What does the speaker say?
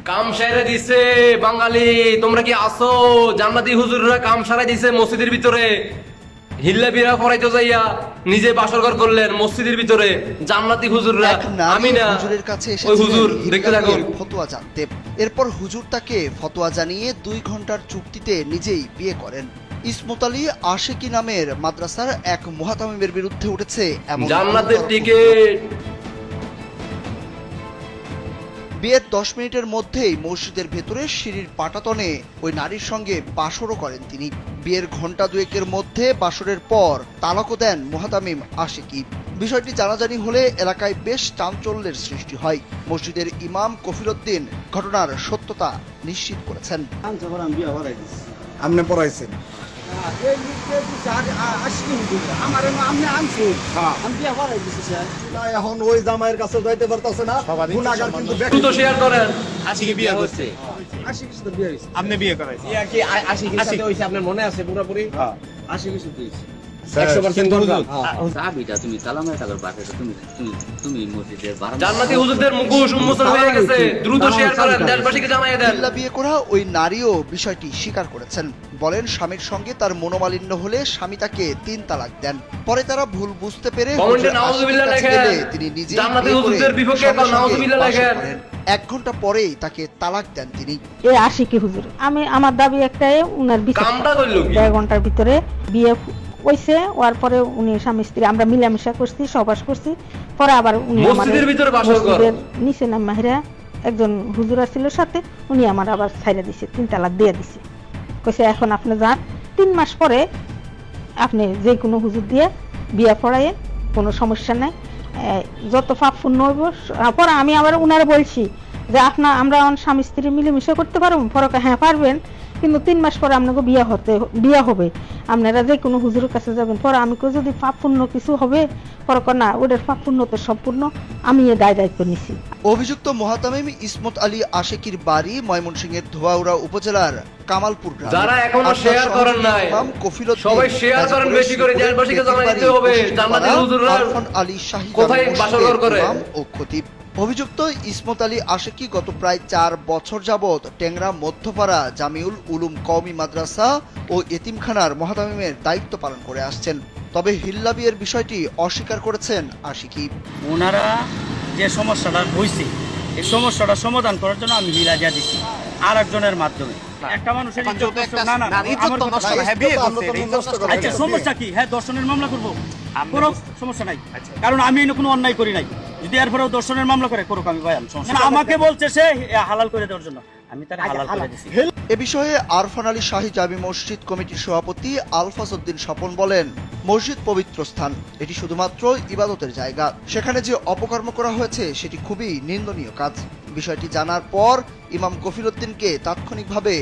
কাম সাইরা দিছে বাঙালি, তোমরা কি আসো? জান্নাতি হুজুররা কাম সারাই দিছে মসজিদের ভিতরে। হিল্লা বিরা করাইতে যাইয়া নিজে বাসরঘর করলেন মসজিদের ভিতরে। জান্নাতি হুজুররা, আমি না, হুজুরের কাছে ওই হুজুর দেখতে হিল্লা থাকুন। বিয়ের ফতোয়া জানতে। এরপর হুজুর তাকে ফতোয়া জানিয়ে 2 ঘন্টার চুক্তিতে নিজেই বিয়ে করেন। ইসমত আলী আশিকি নামের মাদ্রাসার এক মুহাতামিমের বিরুদ্ধে উঠেছে এমন জান্নাতের গুরুতর টিকিট। বিয়ের 10 মিনিটের মধ্যেই মসজিদের ভেতরে সিঁড়ির পাটাতনে ওই নারীর সঙ্গে বাসরও করেন তিনি। বিয়ের ঘন্টা দুয়েকের মধ্যে বাসরের পর তালাকও দেন মুহাতামিম আশিকি। বিষয়টি জানাজানি হলে এলাকায় বেশ চাঞ্চল্যের সৃষ্টি হয়। মসজিদের ইমাম কফিলউদ্দিন ঘটনার সত্যতা নিশ্চিত করেছেন। আপনি পড়াইছেন? না, এখন ওই জামাইয়ের কাছে যাইতে পারতাছে না, গুনাহগার কিন্তু দ্রুত শেয়ার করেন। আশিকি বিয়ে করছে। আপনি বিয়ে করাইছেন? ইয়া কি আশিকির সাথে হইছে আপনার মনে আছে পুরোপুরি? হ্যাঁ। আশিকি সাথে হইছে। 100% হুজুর। চাবিটা তুমি তালা মেরে থাকো বাসাটা, তুমি মসজিদের বারান্দা। জান্নাতি হুজুরদের মুখোশ উন্মোচন হয়ে গেছে, দ্রুত শেয়ার করেন, দেশবাসীকে জানাই দেন। হিল্লা বিয়ে করা ওই নারীও বিষয়টি স্বীকার করেছেন। বলেন স্বামীর সঙ্গে তার মনোমালিন্য হলে স্বামী তাকে 3 তালাক দেন। পরে তারা ভুল বুঝতে পেরে কমেন্টে হুজুর নাউজুবিল্লাহ আশিকির কাছে লেখেন। গেলে তিনি নিজেই জান্নাতি বিয়ে করে হুজুরদের বিপক্ষে স্বামীর সঙ্গে নাউজুবিল্লাহ বাসর লেখেন। করেন। 1 ঘন্টা পরেই তাকে তালাক দেন তিনি। এই আশিকি হুজুর, আমার দাবি একটাই, উনার বিচার কামটা করলো কি? 1.5 ঘন্টার ভিতরে বিয়ে হইছে। ওর পরে উনি স্বামী স্ত্রী আমরা মিলামিশা করছি, সবাস করছি। পরে আবার উনি মসজিদের ভিতরে বাসর ঘর। মসজিদের নিচে না মাহিরা একজন হুজুর ছিল সাথে, উনি আমার আবার ছাইরা দিছে, 3 তালাক দিয়ে দিছে। কইছে এখন আপনি যান, 3 মাস পরে আপনি যে কোনো হুজুর দিয়ে বিয়ে পড়াইয়ে, কোনো সমস্যা নাই, যত পাপ পুণ্য হইব। পরে আমি আবার উনারে বলছি যে আমরা স্বামী স্ত্রী মিলেমিশে করতে পারবো। পরে হ্যাঁ পারবেন, কিন্তু 3 মাস পরে আপনাকে বিয়ে হবে, আপনারা যে কোনো হুজুরের কাছে যাবেন। পরে আমি কই যদি পাপ পুণ্য কিছু হবে, পরে না, ওদের পাপ পুণ্য তো সম্পূর্ণ আমি এ দায়িত্ব নিছি। অভিযুক্ত মুহাতামিম ইসমত আলী আশিকির বাড়ি ময়মনসিংহের ধোয়াউড়া উপজেলার কামালপুর গ্রামে। যারা এখনো শেয়ার করেন নাই, ইমাম কফিলউদ্দিন, সবাই শেয়ার করেন বেশি করে, দেশবাসীকে জানাই দিতে হবে জান্নাতি হুজুররা আরফান আলী শাহী কোথায় জামে বাসরঘর করে। মসজিদের ইমাম ও খতিব। অভিযুক্ত ইসমত আলী আশিকি গত প্রায় 4 বছর যাবৎ টেংরা মধ্যপাড়া জামিউল উলুম কওমি মাদ্রাসা ও এতিমখানার মুহাতামিমের দায়িত্ব পালন করে আসছেন। তবে হিল্লা বিয়ের বিষয়টি অস্বীকার করেছেন আশিকি। ওনারা যে সমস্যাটা হয়েছে, এই সমস্যাটা সমাধান করার জন্য আমি হিলা দিয়া দিচ্ছি আর একজনের মাধ্যমে। একটা মানুষের ইজ্জত নষ্ট, না না আমার কথা শোনো। হ্যাঁ, বিয়ে করছে, ইজ্জত নষ্ট করে। আচ্ছা সমস্যা কি? হ্যাঁ, দর্শনের মামলা করবো, কোনো সমস্যা নাই, কারণ আমি এনে কোনো অন্যায় করি নাই। যদি এরপরেও দর্শনের মামলা করে করুক, আমি ভাই সমস্যা নাই। আমাকে বলছে সে হালাল করে দেওয়ার জন্য, আমি তার হালাল করে দিচ্ছি। এ বিষয়ে আরফান আলী শাহী জামি মসজিদ কমিটির সভাপতি আলফাজ উদ্দিন স্বপন বলেন, মসজিদ পবিত্র স্থান, এটি শুধুমাত্র ইবাদতের জায়গা। সেখানে যে অপকর্ম করা হয়েছে সেটি খুবই নিন্দনীয় কাজ। বিষয়টি জানার পর ইমাম কফিলউদ্দিনকে তাৎক্ষণিকভাবে